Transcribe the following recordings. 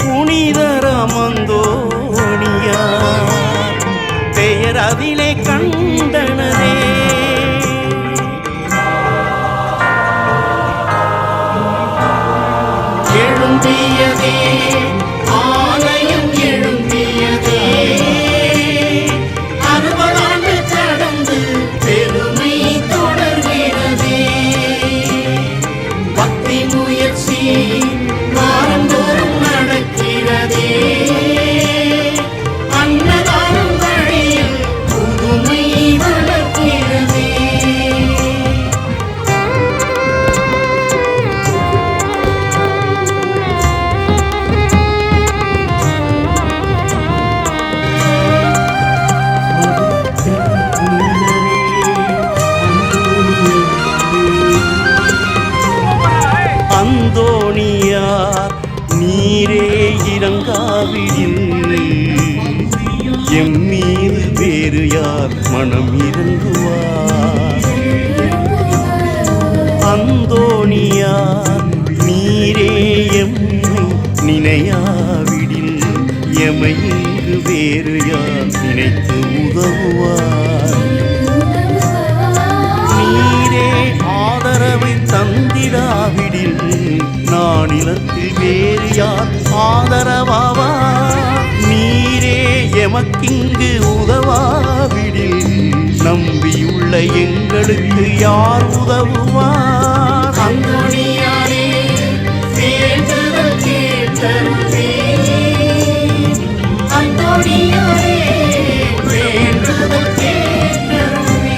புனிதரமந்தோணியார் பெயர் அதிலே கண்டனரே. எழும்பியதே ஆலயம் எழும்பியதே, 60 ஆண்டு கடந்து பெருமை தொடர்கிறதே. பக்தி முயற்சி வாரந்தோறும் நடக்கிறதே. அன்னதானம் வழியில் புதுமை வளர்க்கிறதே. அந்தோணியார் நீரே இறங்காவிடில் எம்மீது வேறு யார் மனம் இறங்குவார்? அந்தோணியார் நீரே எம்மை நினையாவிடில் எமை இங்கு வேறு யார் நினைத்து உதவுவார்? நீரே ஆதரவை தந்திடாவிடில் நானிலத்தில் வேறு யார் ஆதரவாவார்? நீரே எமக்கிங்கு உதவாவிடில் நம்பியுள்ள எங்களுக்கு யார் உதவுவார்? அந்தோணியாரே வேண்டுதல் கேட்டருளே. அந்தோணியாரே வேண்டுதல் கேட்டருளே.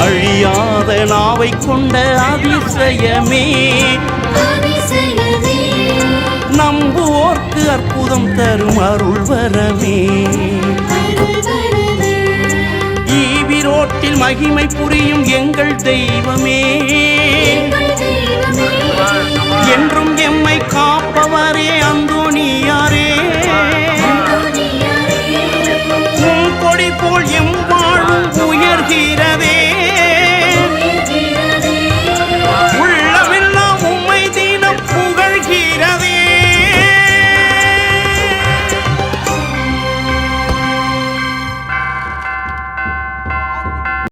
அழியாத நாவை கொண்ட அதிசயமே, நம்புவோர்க்கு அற்புதம் தரும் அருள் வரமே. ஈவிரோட்டில் மகிமை புரியும் எங்கள் தெய்வமே, என்றும் எம்மை காப்பவரே